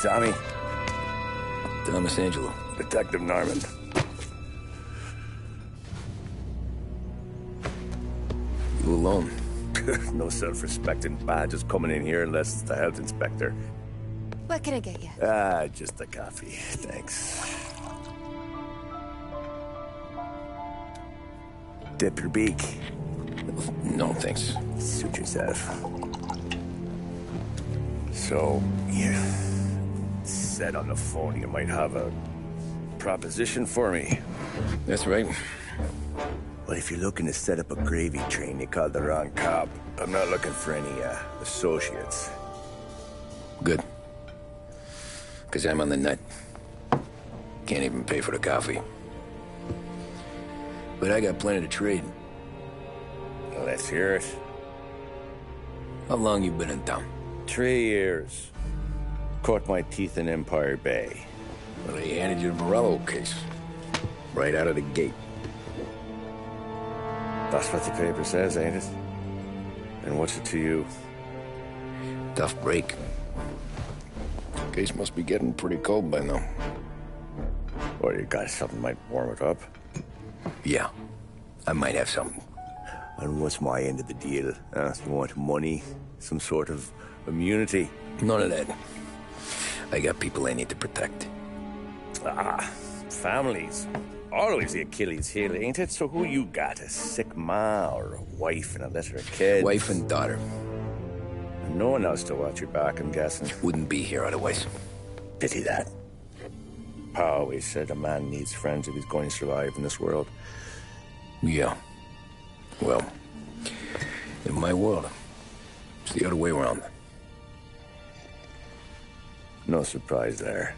Tommy. Thomas Angelo. Detective Norman. You alone? No self-respecting badges coming in here unless it's the health inspector. What can I get you? Just a coffee. Thanks. Dip your beak. No, thanks. Suit yourself. So, you said on the phone you might have a proposition for me. That's right. Well, if you're looking to set up a gravy train, you called the wrong cop. I'm not looking for any, associates. Good. Because I'm on the nut. Can't even pay for the coffee. But I got plenty to trade. Well, let's hear it. How long you been in town? 3 years. Caught my teeth in Empire Bay. Well, they handed you the Morello case. Right out of the gate. That's what the paper says, ain't it? And what's it to you? Tough break. Case must be getting pretty cold by now. Or you got something might warm it up? Yeah, I might have something. And what's my end of the deal? You want money? Some sort of immunity? None of that. I got people I need to protect. Families. Always the Achilles heel, ain't it? So who you got? A sick ma or a wife and a litter of kids? Wife and daughter. And no one else to watch your back, I'm guessing. Wouldn't be here otherwise. Pity that. Pa always said a man needs friends if he's going to survive in this world. Yeah. Well, in my world, it's the other way around. No surprise there.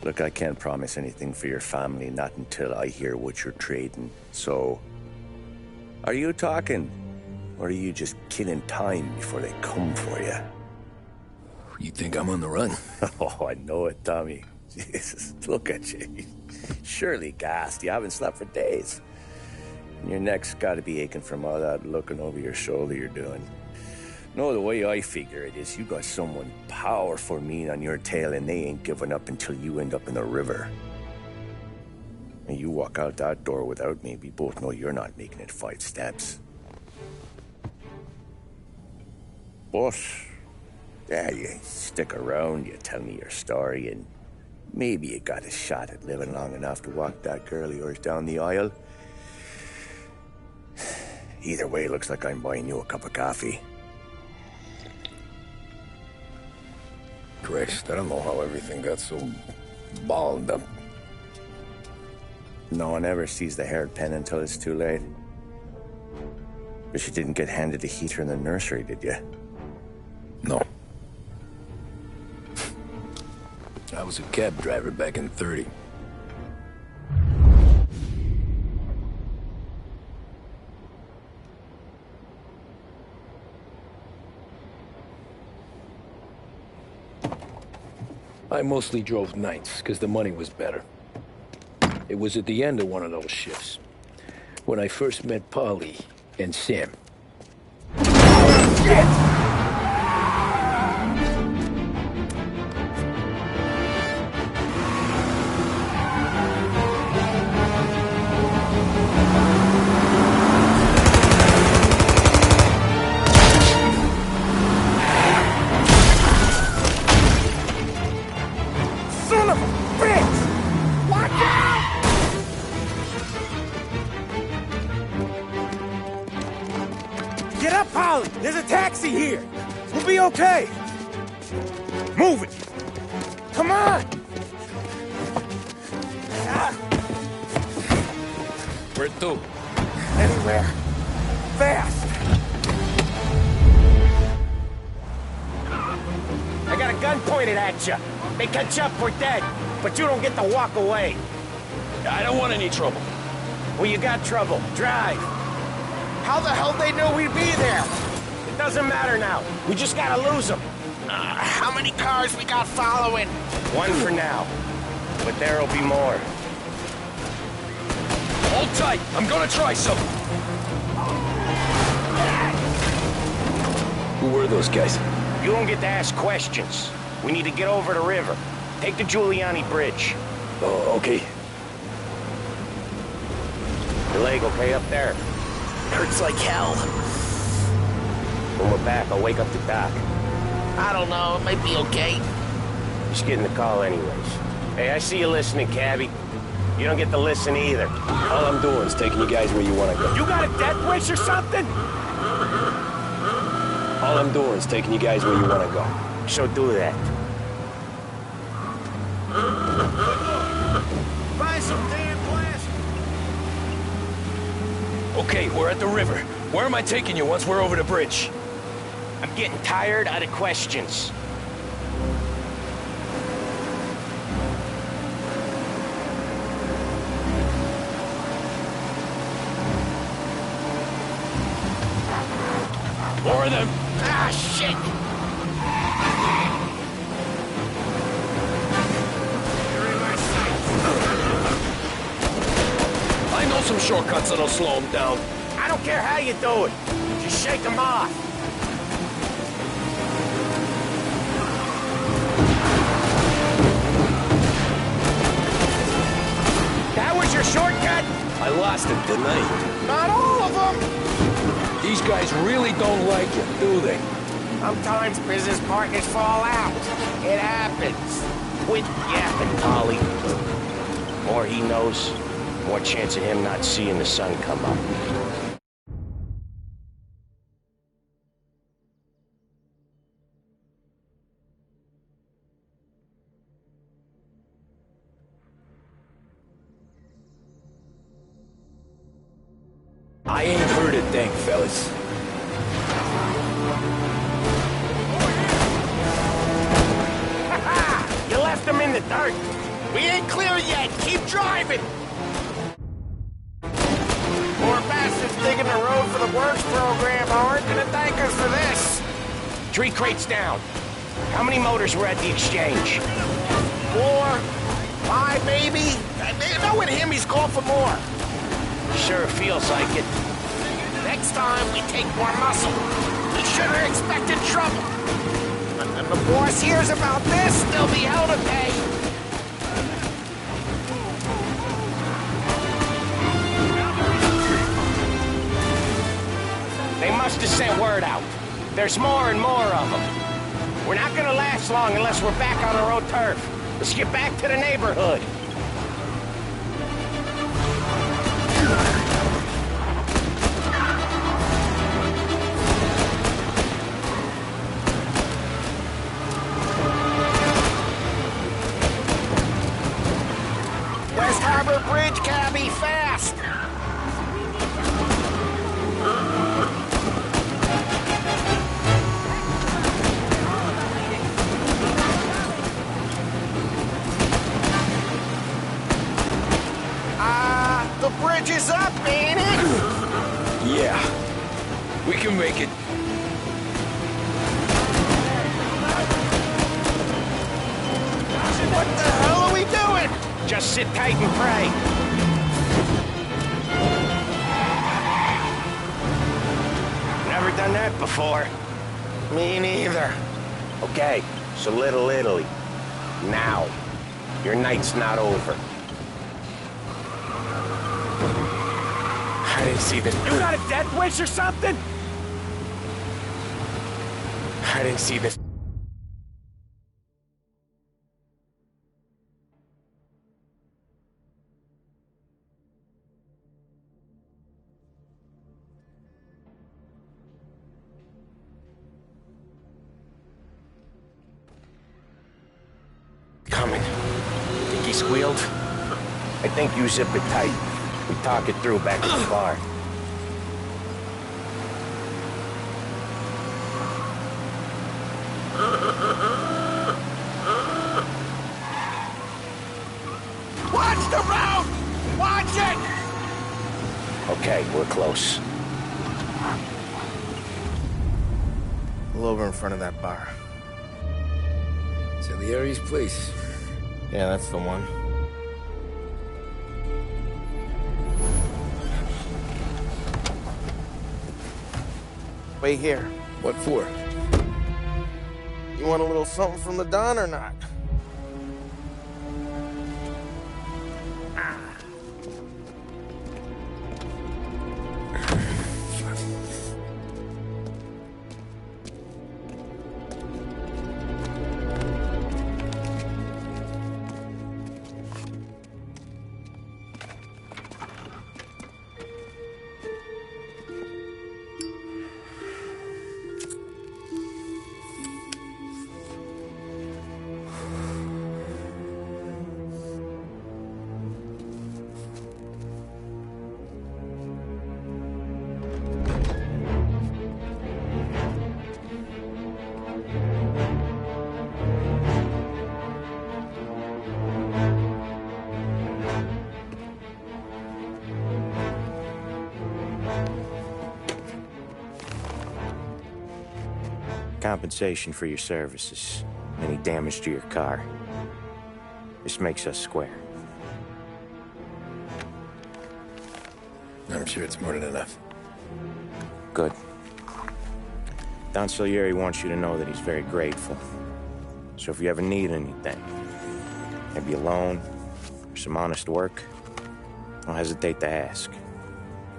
Look, I can't promise anything for your family, not until I hear what you're trading. So, are you talking? Or are you just killing time before they come for you? You think I'm on the run? Oh, I know it, Tommy. Jesus, look at you. Surely gassed. You haven't slept for days. And your neck's got to be aching from all that looking over your shoulder you're doing. No, the way I figure it is you got someone powerful mean on your tail and they ain't giving up until you end up in the river. And you walk out that door without me, we both know you're not making it 5 steps. But, yeah, you stick around, you tell me your story, and maybe you got a shot at living long enough to walk that girl of yours down the aisle. Either way, it looks like I'm buying you a cup of coffee. Christ, I don't know how everything got so balled up. No one ever sees the haired pen until it's too late. But you didn't get handed a heater in the nursery, did you? No. I was a cab driver back in '30. I mostly drove nights, because the money was better. It was at the end of one of those shifts, when I first met Polly and Sam. Shit! Get up, Polly! There's a taxi here! We'll be okay! Move it! Come on! Where to? Anywhere. Fast! I got a gun pointed at you. They catch up, we're dead. But you don't get to walk away. I don't want any trouble. Well, you got trouble. Drive. How the hell they know we'd be there? It doesn't matter now. We just gotta lose them. How many cars we got following? One for now. But there'll be more. Hold tight. I'm gonna try something. Who were those guys? You don't get to ask questions. We need to get over the river. Take the Giuliani Bridge. Oh, okay. Your leg okay up there? Hurts like hell. When we're back, I'll wake up the doc. I don't know, it might be okay. Just getting the call anyways. Hey, I see you listening, cabbie. You don't get to listen either. All I'm doing is taking you guys where you want to go. You got a death wish or something? All I'm doing is taking you guys where you want to go. So do that. Buy some damn glass. Okay, we're at the river. Where am I taking you once we're over the bridge? I'm getting tired of the questions. More of them. Ah, shit. I know some shortcuts that'll slow them down. I don't care how you do it. Just shake them off. That was your shortcut? I lost it, didn't I? Not all of them. These guys really don't like you, do they? Sometimes business partners fall out. It happens. Quit yapping, Polly. More he knows, more chance of him not seeing the sun come up. I ain't heard a thing, fellas. You left him in the dirt. We ain't clear yet. Keep driving. Poor bastards digging the road for the works program aren't gonna thank us for this. 3 crates down. How many motors were at the exchange? 4, 5 maybe. Knowing him, he's called for more. Sure feels like it. Next time, we take more muscle. We should have expected trouble. When the boss hears about this, there'll be hell to pay. They must have sent word out. There's more and more of them. We're not gonna last long unless we're back on our own turf. Let's get back to the neighborhood. West Harbor Bridge, cabbie, fast! The bridge is up, ain't it? Yeah. We can make it. What the hell are we doing? Just sit tight and pray. Never done that before. Me neither. Okay, so Little Italy. Now. Your night's not over. I didn't see this. You got a death wish or something? I didn't see this. Coming. Think he squealed? I think you zip it tight. We talk it through back at the bar. Watch the road! Watch it! Okay, we're close. Pull over in front of that bar. Salieri's place. Yeah, that's the one. Wait here. What for? You want a little something from the Don or not? Compensation for your services. Any damage to your car. This makes us square. I'm sure it's more than enough. Good. Don Salieri wants you to know that he's very grateful. So if you ever need anything, maybe a loan or some honest work, don't hesitate to ask.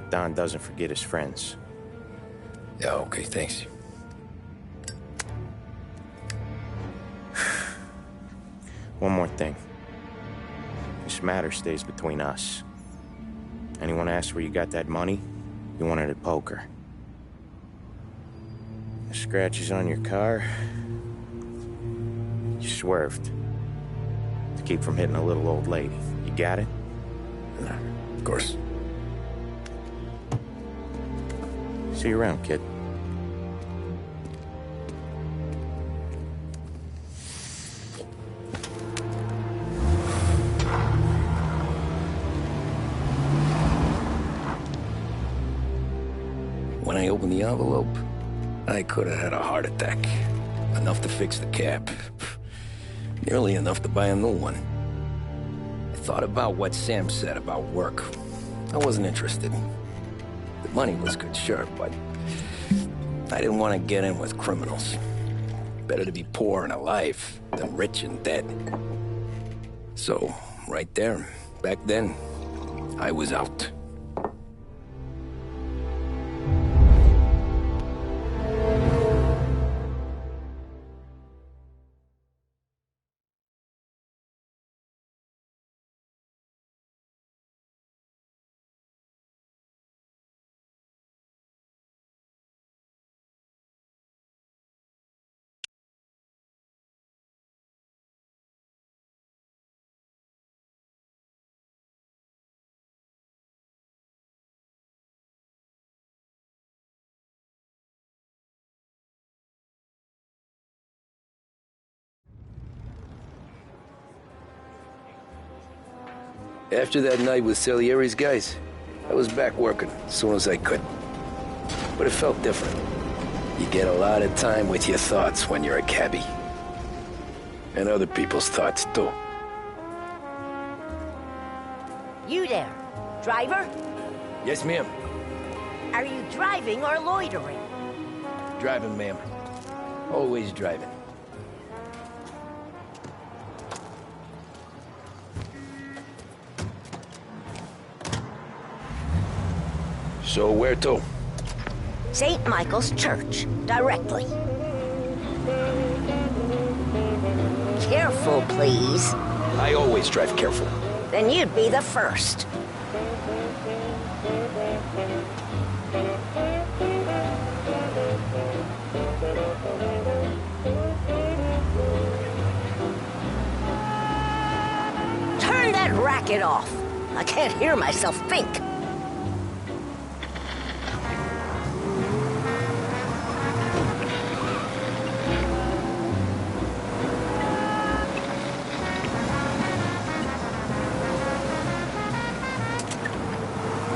Don doesn't forget his friends. Yeah, okay, thanks. One more thing. This matter stays between us. Anyone asks where you got that money, you won it at poker. The scratches on your car, you swerved. To keep from hitting a little old lady. You got it? Of course. See you around, kid. When I opened the envelope, I could have had a heart attack. Enough to fix the cap. Nearly enough to buy a new one. I thought about what Sam said about work. I wasn't interested. The money was good, sure, but I didn't want to get in with criminals. Better to be poor and alive than rich and dead. So, right there, back then, I was out. After that night with Salieri's guys, I was back working as soon as I could. But it felt different. You get a lot of time with your thoughts when you're a cabbie. And other people's thoughts, too. You there, driver? Yes, ma'am. Are you driving or loitering? Driving, ma'am. Always driving. So where to? St. Michael's Church, directly. Careful, please. I always drive careful. Then you'd be the first. Turn that racket off. I can't hear myself think.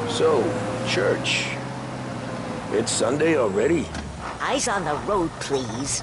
So, church. It's Sunday already? Eyes on the road, please.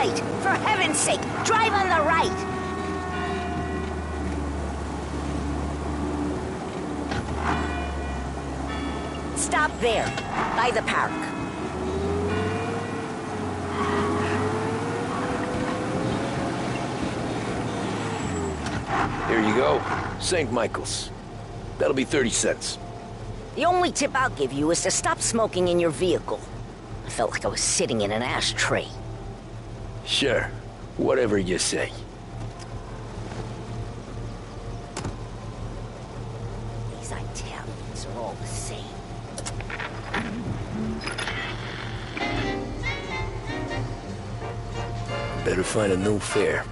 right! For heaven's sake, drive on the right! Stop there, by the park. Here you go. St. Michael's. That'll be 30 cents. The only tip I'll give you is to stop smoking in your vehicle. I felt like I was sitting in an ashtray. Sure. Whatever you say. These Italians are all the same. Better find a new fare.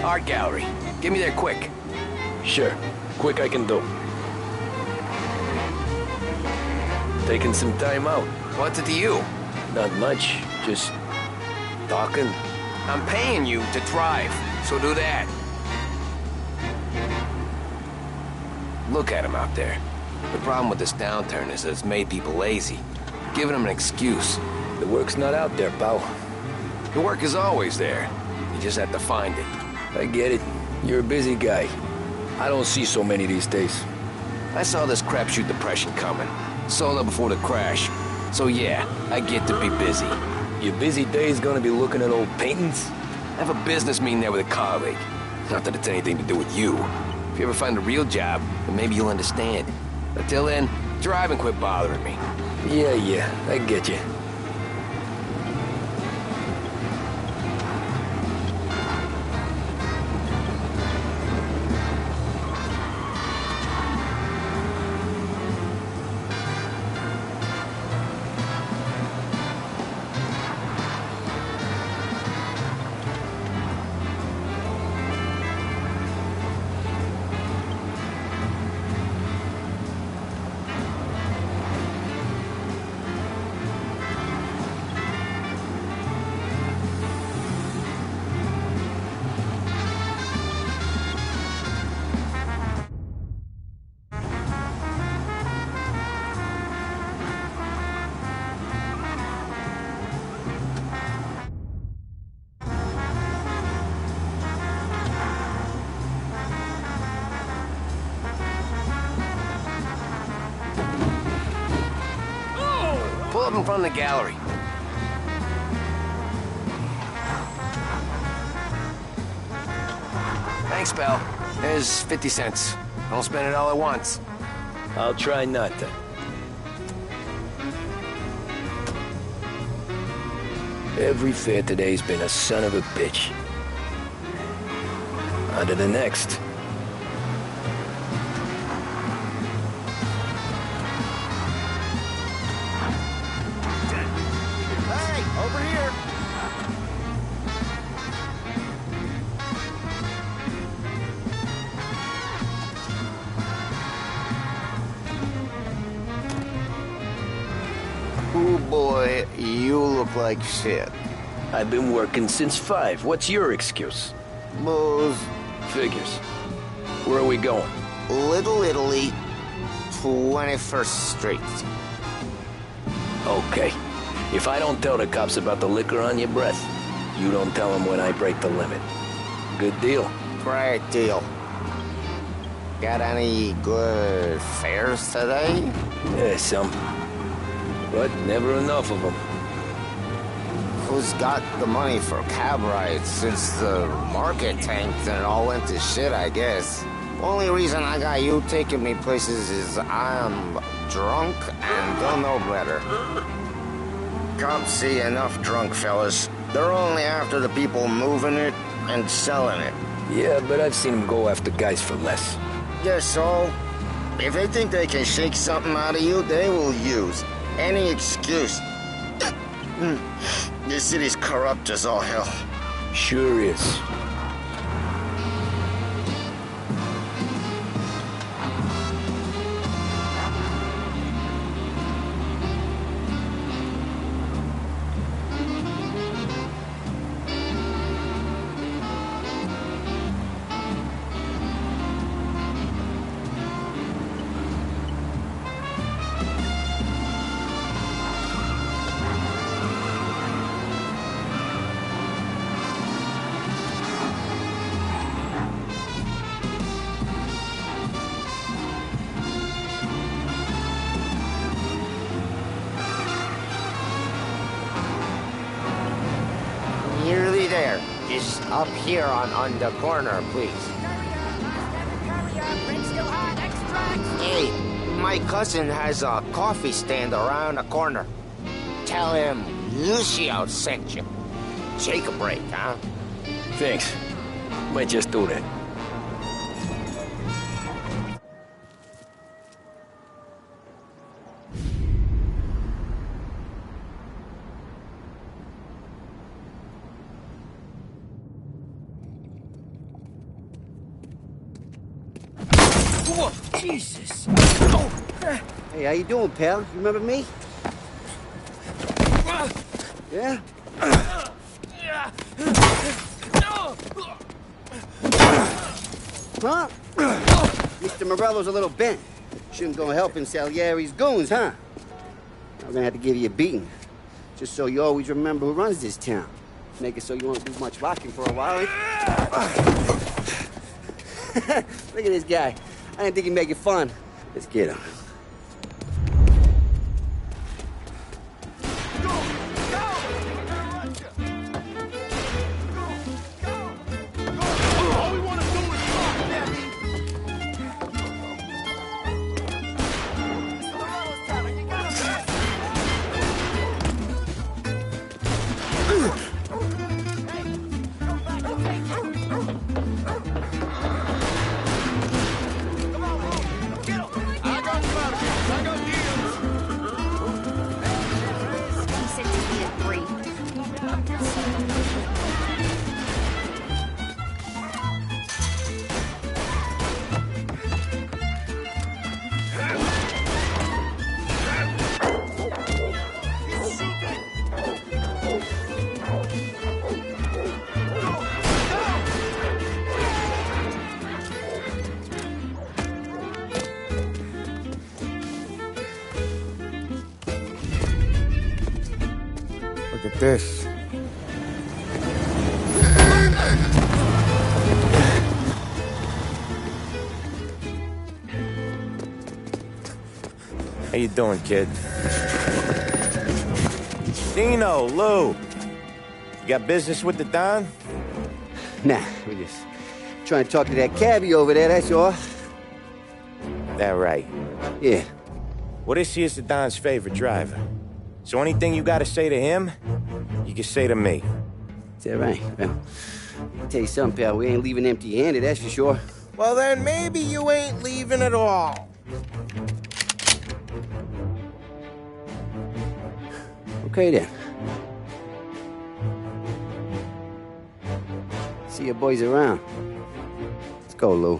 Art gallery. Get me there quick. Sure. Quick I can do. Taking some time out. What's it to you? Not much. Just talking. I'm paying you to drive, so do that. Look at him out there. The problem with this downturn is that it's made people lazy, giving them an excuse. The work's not out there, pal. The work is always there. You just have to find it. I get it. You're a busy guy. I don't see so many these days. I saw this crapshoot depression coming. Sold up before the crash. So yeah, I get to be busy. Your busy day's gonna be looking at old paintings? I have a business meeting there with a colleague. Not that it's anything to do with you. If you ever find a real job, then maybe you'll understand. Until then, drive and quit bothering me. Yeah, I get you. Pull up in front of the gallery. Thanks, pal. There's 50 cents. Don't spend it all at once. I'll try not to. Every fare today's been a son of a bitch. On to the next. Hey, over here. Oh boy, you look like shit. I've been working since 5. What's your excuse? Booze. Figures. Where are we going? Little Italy, 21st Street. Okay. If I don't tell the cops about the liquor on your breath, you don't tell them when I break the limit. Good deal. Great deal. Got any good fares today? Yeah, some. But never enough of them. Who's got the money for cab rides since the market tanked and it all went to shit, I guess? Only reason I got you taking me places is I'm drunk and don't know better. Cops see enough drunk fellas. They're only after the people moving it and selling it. Yeah, but I've seen them go after guys for less. Yes, so if they think they can shake something out of you, they will use any excuse. This city's corrupt as all hell. Sure is. Nearly there. Just up here on the corner, please. Hey, my cousin has a coffee stand around the corner. Tell him Lucio sent you. Take a break, huh? Thanks. Might just do that. Whoa, Jesus! Hey, how you doing, pal? You remember me? Yeah? Huh? Mr. Morello's a little bent. Shouldn't go helping Salieri's goons, huh? I'm gonna have to give you a beating. Just so you always remember who runs this town. Make it so you won't do much rocking for a while. Look at this guy. I didn't think he'd make it fun. Let's get him. Look at this. How you doing, kid? Dino, Lou. You got business with the Don? Nah, we just trying to talk to that cabbie over there, that's all. That right. Yeah. Well, this here's the Don's favorite driver. So anything you gotta say to him, you can say to me. Is that right? Well, I'll tell you something, pal. We ain't leaving empty-handed, that's for sure. Well, then maybe you ain't leaving at all. Okay, then. See your boys around. Let's go, Lou.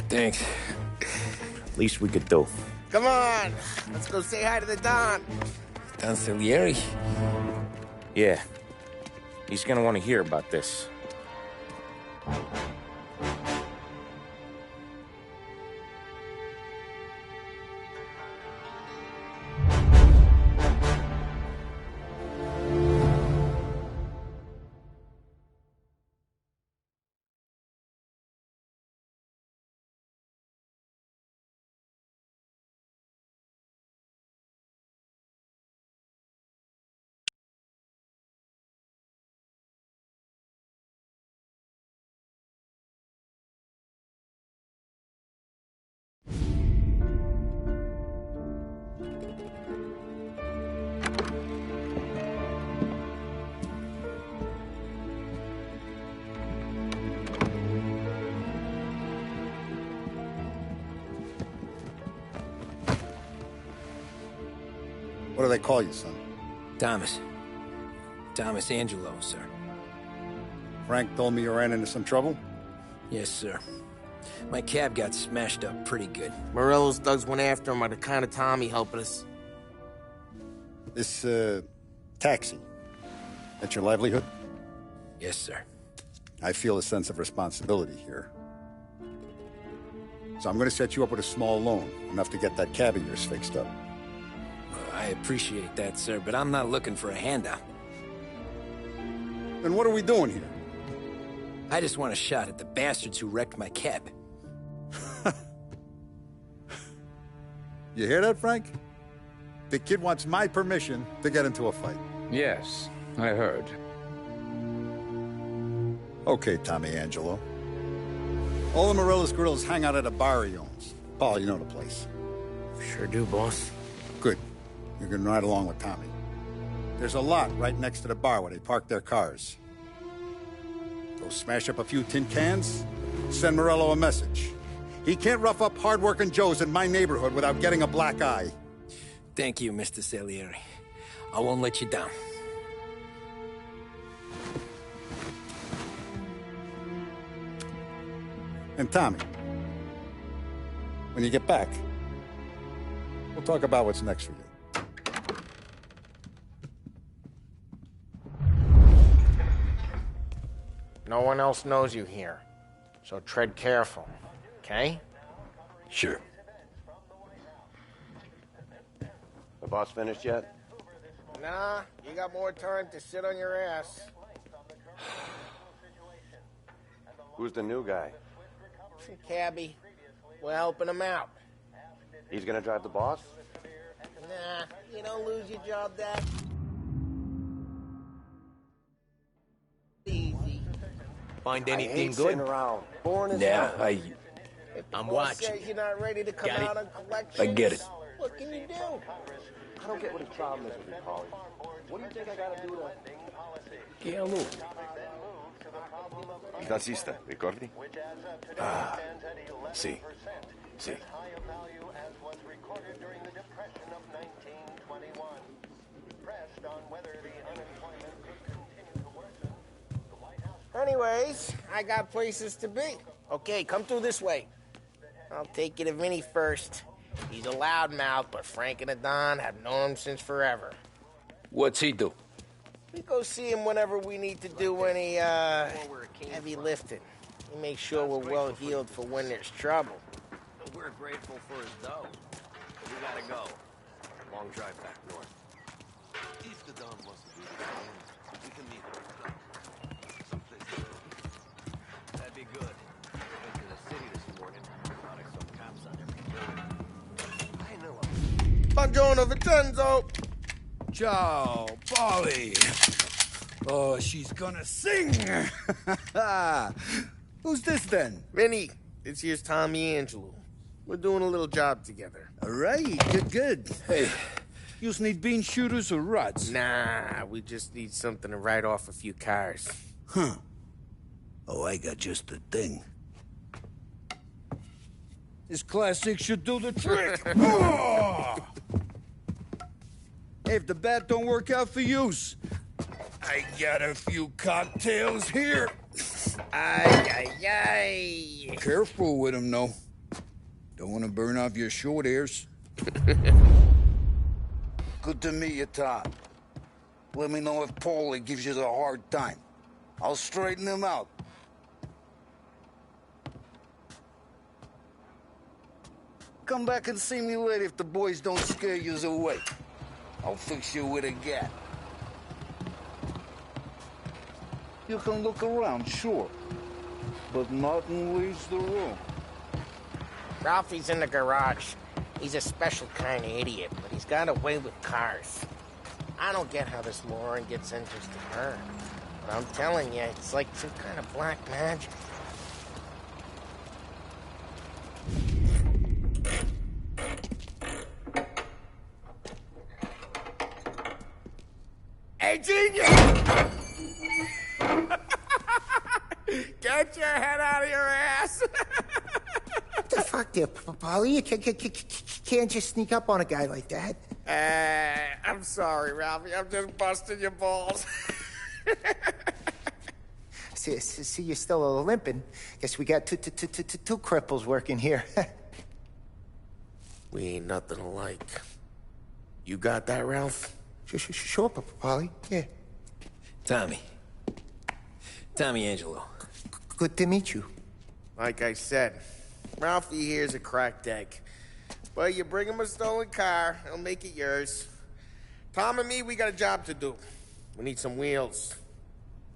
Thanks. Least we could do. Come on, let's go say hi to the Don. Don Salieri? Yeah. He's gonna want to hear about this. What do they call you, son? Thomas. Thomas Angelo, sir. Frank told me you ran into some trouble? Yes, sir. My cab got smashed up pretty good. Morello's thugs went after him on account of Tommy helping us. This, taxi, that's your livelihood? Yes, sir. I feel a sense of responsibility here. So I'm gonna set you up with a small loan, enough to get that cab of yours fixed up. I appreciate that, sir, but I'm not looking for a handout. Then what are we doing here? I just want a shot at the bastards who wrecked my cab. You hear that, Frank? The kid wants my permission to get into a fight. Yes, I heard. Okay, Tommy Angelo. All the Morello's girls hang out at a bar he owns. Paul, you know the place. Sure do, boss. Good. You're gonna ride along with Tommy. There's a lot right next to the bar where they park their cars. Go smash up a few tin cans, send Morello a message. He can't rough up hard-working Joes in my neighborhood without getting a black eye. Thank you, Mr. Salieri. I won't let you down. And Tommy, when you get back, we'll talk about what's next for you. No one else knows you here, so tread careful, okay? Sure. The boss finished yet? Nah, you got more time to sit on your ass. Who's the new guy? Some cabbie. We're helping him out. He's gonna drive the boss? Nah, you don't lose your job that easy. Find anything I hate good? sitting around. Boring as Yeah, hell. If the I'm boss watching. says you're not ready to come Got it. out on collections, I get it. what can you do? I don't get what his problem is with you, Polly. What do you think I gotta do to... Yeah, look. Il tassista, ricordi? Ah, sì, sì. Anyways, I got places to be. Okay, come through this way. I'll take you to Vinny first. He's a loudmouth, but Frank and the Don have known him since forever. What's he do? We go see him whenever we need to do any, heavy lifting. He makes sure we're well healed for when there's trouble. We're grateful for his dough. But we gotta go. Long drive back north. If the Don wants to do the same, we can meet him. Someplace. That'd be good. Went to the city this morning. Thought I saw cops on every corner. I know. Buongiorno, Vincenzo! Ciao, Polly. Oh, she's gonna sing. Who's this then? Vinny, this here's Tommy Angelo. We're doing a little job together. All right, good. Hey, You just need bean shooters or rods? Nah, we just need something to write off a few cars. Huh. Oh, I got just the thing. This classic should do the trick. Oh! Hey, if the bat don't work out for use, I got a few cocktails here. Ay, ay, ay. Careful with them, though. Don't want to burn off your short hairs. Good to meet you, Tom. Let me know if Paulie gives you the hard time. I'll straighten him out. Come back and see me later if the boys don't scare you away. I'll fix you with a gat. You can look around, sure. But nothing leaves the room. Ralphie's in the garage. He's a special kind of idiot, but he's got a way with cars. I don't get how this Lauren gets interested in her. But I'm telling you, it's like some kind of black magic. Hey, genius! Get your head out of your ass! What the fuck there, Paulie? You can't just sneak up on a guy like that. I'm sorry, Ralphie. I'm just busting your balls. See, you're still limping. Guess we got two cripples working here. We ain't nothing alike. You got that, Ralph? Sure, Paulie. Yeah. Tommy Angelo. Good to meet you. Like I said, Ralphie here's a cracked egg. But you bring him a stolen car, he'll make it yours. Tom and me, we got a job to do. We need some wheels.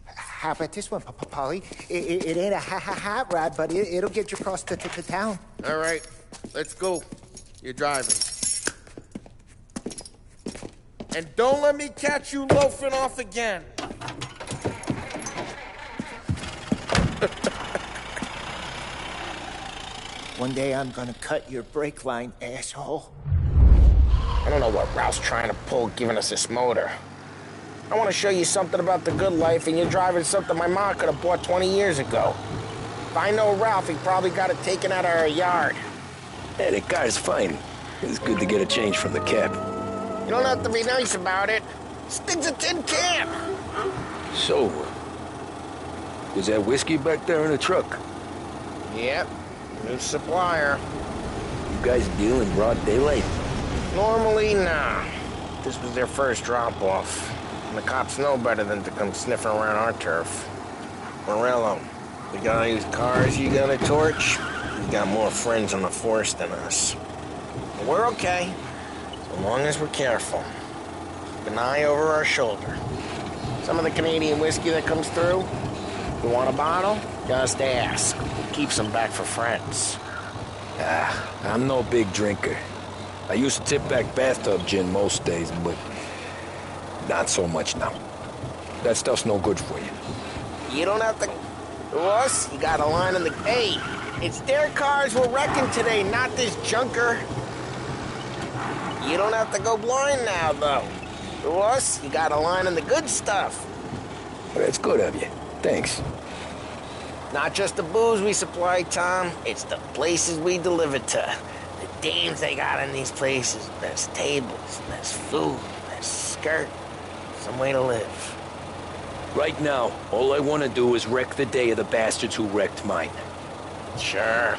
How about this one, Paulie? It ain't a hot rod, but it'll get you across to town. All right, let's go. You're driving. And don't let me catch you loafing off again. One day I'm gonna cut your brake line, asshole. I don't know what Ralph's trying to pull giving us this motor. I want to show you something about the good life, and you're driving something my mom could have bought 20 years ago. If I know Ralph, he probably got it taken out of our yard. Yeah, the car's fine. It's good to get a change from the cab. You don't have to be nice about it. Stig's a tin can. So, was that whiskey back there in the truck? Yep, new supplier. You guys deal in broad daylight? Normally, nah. This was their first drop-off. And the cops know better than to come sniffing around our turf. Morello, the guy whose cars you got a torch, he's got more friends on the force than us. But we're okay, so long as we're careful. Keep an eye over our shoulder. Some of the Canadian whiskey that comes through, you want a bottle? Just ask. Keep some back for friends. I'm no big drinker. I used to tip back bathtub gin most days, but not so much now. That stuff's no good for you. You don't have to... Us, you got a line in the... Hey, it's their cars we're wrecking today, not this junker. You don't have to go blind now, though. To us, you got a line in the good stuff. Well, that's good of you. Thanks. Not just the booze we supply, Tom. It's the places we deliver to. The dames they got in these places. Best tables, best food, best skirt. Some way to live. Right now, all I want to do is wreck the day of the bastards who wrecked mine. Sure.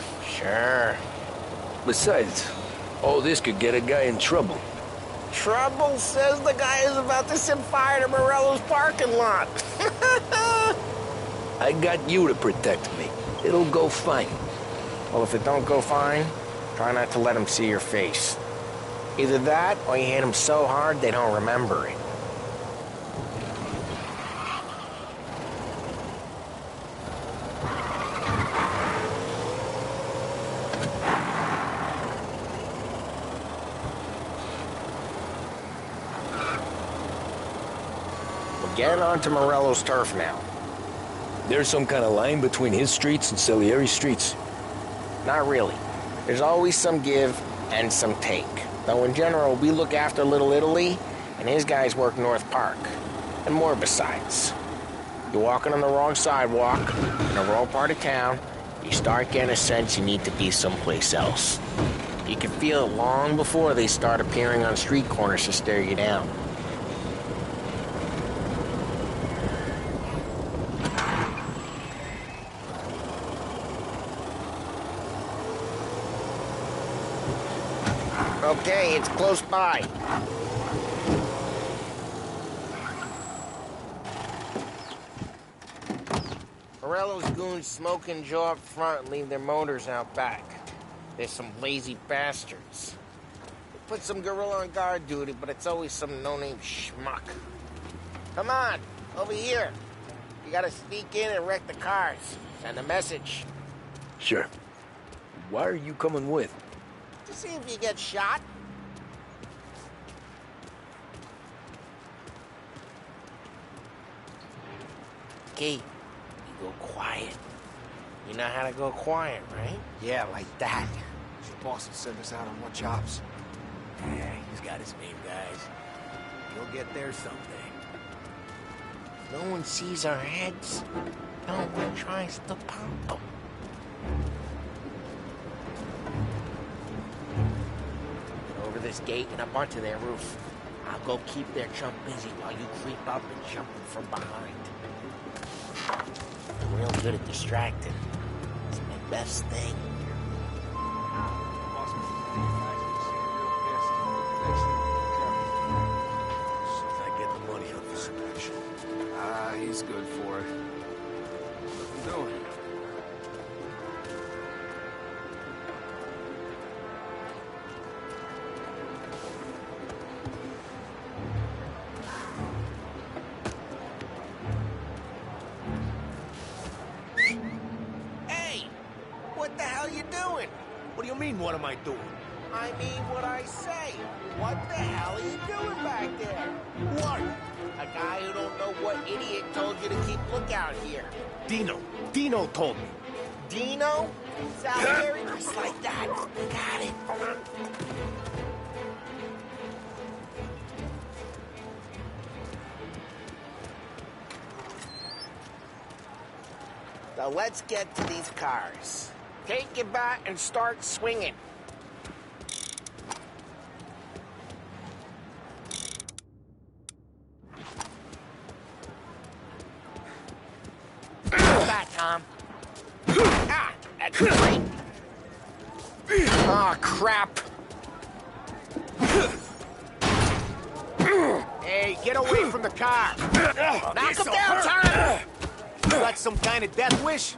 Besides, all this could get a guy in trouble. Trouble, says the guy who's about to set fire to Morello's parking lot. I got you to protect me. It'll go fine. Well, if it don't go fine, try not to let them see your face. Either that, or you hit them so hard they don't remember it. We're getting onto Morello's turf now. There's some kind of line between his streets and Salieri's streets? Not really. There's always some give and some take. Though in general, we look after Little Italy, and his guys work North Park. And more besides. You're walking on the wrong sidewalk, in the wrong part of town, you start getting a sense you need to be someplace else. You can feel it long before they start appearing on street corners to stare you down. Okay, it's close by. Morello's goons smoke and jaw up front and leave their motors out back. They're some lazy bastards. They put some gorilla on guard duty, but it's always some no-name schmuck. Come on, over here. You gotta sneak in and wreck the cars. Send a message. Sure. Why are you coming with? To see if you get shot. Key, you go quiet. You know how to go quiet, right? Yeah, like that. Your boss will send us out on what jobs? Yeah, he's got his main guys. You'll get there someday. No one sees our heads. No one tries to pop them. Get over this gate and up onto their roof. I'll go keep their chump busy while you creep up and jump them from behind. I'm real good at distracting. It's my best thing. He's good for it. What's he doing? Hey! What the hell you doing? What do you mean, what am I doing? I mean what I say. What the hell are you doing back there? What? A guy who don't know what idiot told you to keep lookout here. Dino. Dino told me. Dino? Salieri? Just like that. Got it. So let's get to these cars. Take your bat and start swinging. That, Tom. Ah, that's great. Ah, crap. Hey, get away from the car. Knock him down, Tom. You got some kind of death wish?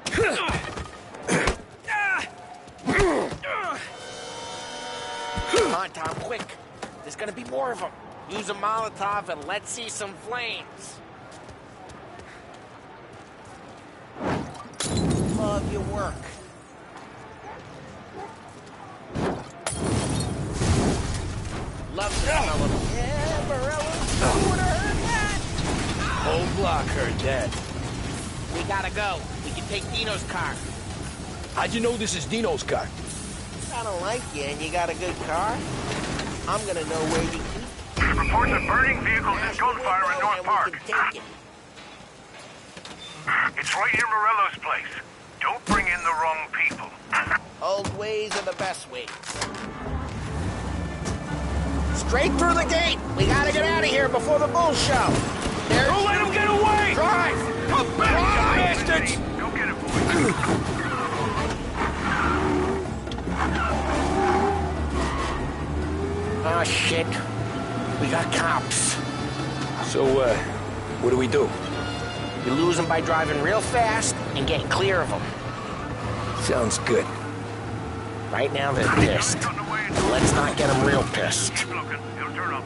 Come on, Tom, quick. There's gonna be more of them. Use a Molotov and let's see some flames. Love your work. Love the smell of them. Yeah, Morello, who would have heard that? Whole block heard that. We gotta go. We can take Dino's car. How'd you know this is Dino's car? I don't like you and you got a good car. I'm gonna know where you keep it. Reports of burning vehicles and gunfire in North Park. It's right near Morello's place. Don't bring in the wrong people. Old ways are the best ways. Straight through the gate. We gotta get out of here before the bull show. Don't let him get away! Drive! Come back, you bastards! Go get him, boys. Oh, shit. We got cops. So, what do we do? You lose them by driving real fast and getting clear of them. Sounds good. Right now they're pissed. Let's not get them real pissed. Keep looking. He'll turn up.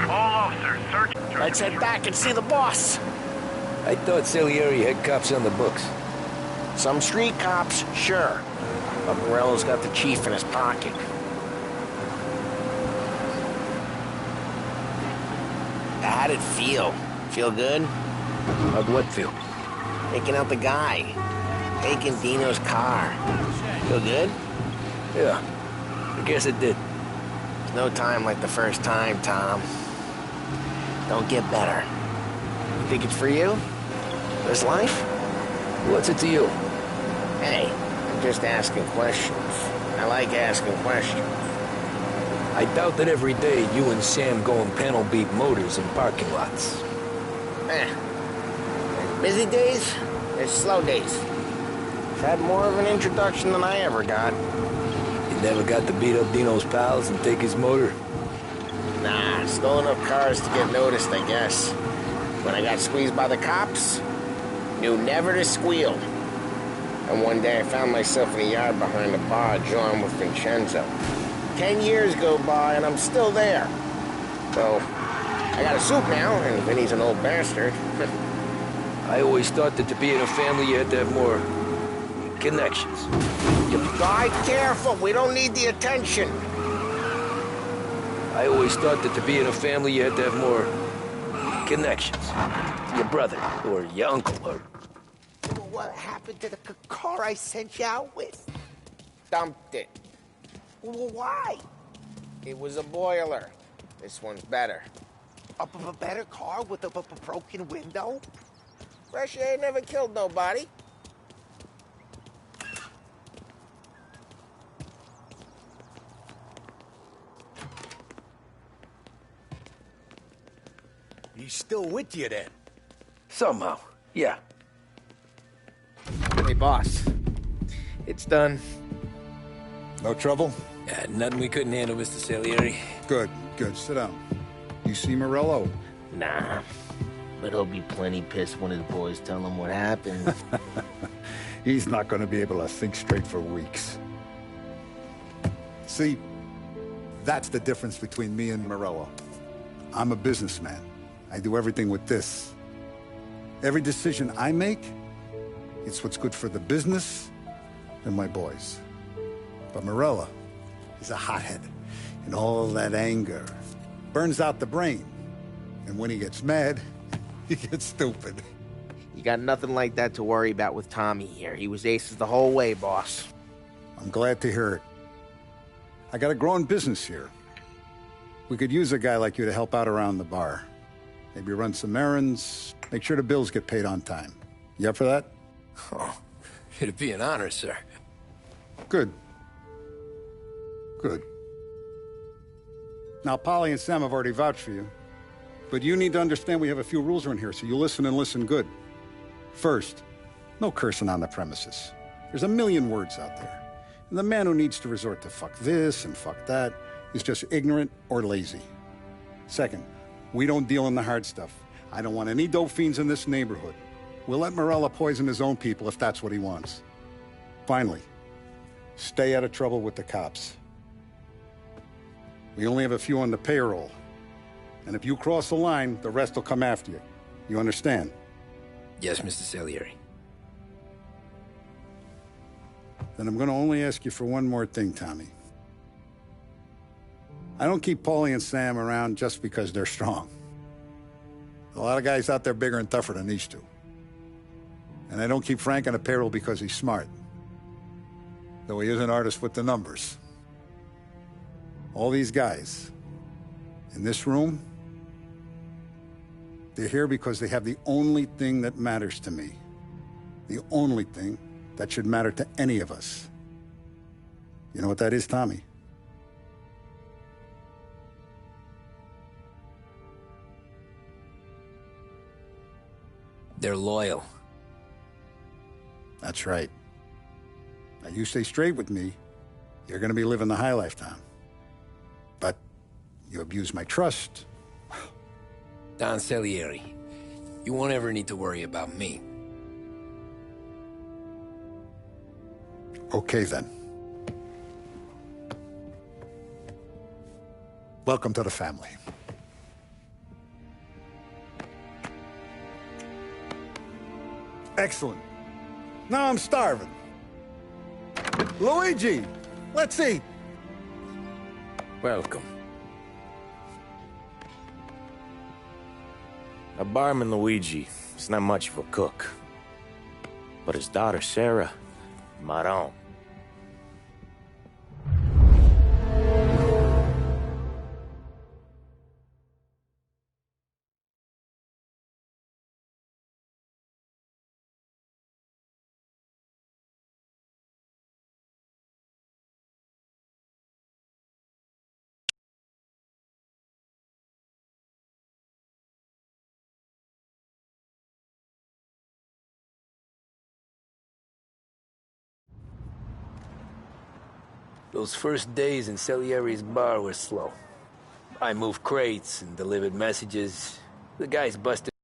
All officers, search Let's head back and see the boss. I thought Salieri had cops on the books. Some street cops, sure. But Morello's got the chief in his pocket. How'd it feel? Feel good? How'd what feel? Taking out the guy. Taking Dino's car. Feel good? Yeah, I guess it did. There's no time like the first time, Tom. Don't get better. You think it's for you? This life? What's it to you? Hey, I'm just asking questions. I like asking questions. I doubt that every day you and Sam go and panel beat motors in parking lots. Busy days, there's slow days. I've had more of an introduction than I ever got. You never got to beat up Dino's pals and take his motor? Nah, stole enough cars to get noticed, I guess. When I got squeezed by the cops, knew never to squeal. And one day I found myself in the yard behind the bar, jawing with Vincenzo. 10 years go by and I'm still there. So, I got a suit now, and Vinny's an old bastard. I always thought that to be in a family you had to have more connections. You die careful, we don't need the attention. I always thought that to be in a family you had to have more connections. Your brother, or your uncle, or... What happened to the car I sent you out with? Dumped it. Why? It was a boiler. This one's better. A better car with a broken window? Fresh air never killed nobody. He's still with you then? Somehow, yeah. Hey, boss. It's done. No trouble? Yeah, nothing we couldn't handle, Mr. Salieri. Good, good. Sit down. You see Morello? Nah. But he'll be plenty pissed when his boys tell him what happened. He's not going to be able to think straight for weeks. See, that's the difference between me and Morello. I'm a businessman. I do everything with this. Every decision I make, it's what's good for the business and my boys. But Morello is a hothead, and all that anger burns out the brain. And when he gets mad, he gets stupid. You got nothing like that to worry about with Tommy here. He was aces the whole way, boss. I'm glad to hear it. I got a growing business here. We could use a guy like you to help out around the bar. Maybe run some errands, make sure the bills get paid on time. You up for that? Oh, it'd be an honor, sir. Good. Good. Now, Polly and Sam have already vouched for you. But you need to understand we have a few rules around here, so you listen and listen good. First, no cursing on the premises. There's a million words out there. And the man who needs to resort to fuck this and fuck that is just ignorant or lazy. Second, we don't deal in the hard stuff. I don't want any dope fiends in this neighborhood. We'll let Morello poison his own people if that's what he wants. Finally, stay out of trouble with the cops. We only have a few on the payroll. And if you cross the line, the rest will come after you. You understand? Yes, Mr. Salieri. Then I'm going to only ask you for one more thing, Tommy. I don't keep Paulie and Sam around just because they're strong. A lot of guys out there bigger and tougher than these two. And I don't keep Frank on the payroll because he's smart. Though he is an artist with the numbers. All these guys in this room, they're here because they have the only thing that matters to me. The only thing that should matter to any of us. You know what that is, Tommy? They're loyal. That's right. Now, you stay straight with me, you're gonna be living the high life, Tom. But you abuse my trust. Don Salieri, you won't ever need to worry about me. Okay, then. Welcome to the family. Excellent. Now I'm starving. Luigi, let's eat. Welcome. A barman Luigi is not much of a cook. But his daughter Sarah, Maron. Those first days in Salieri's bar were slow. I moved crates and delivered messages. The guys busted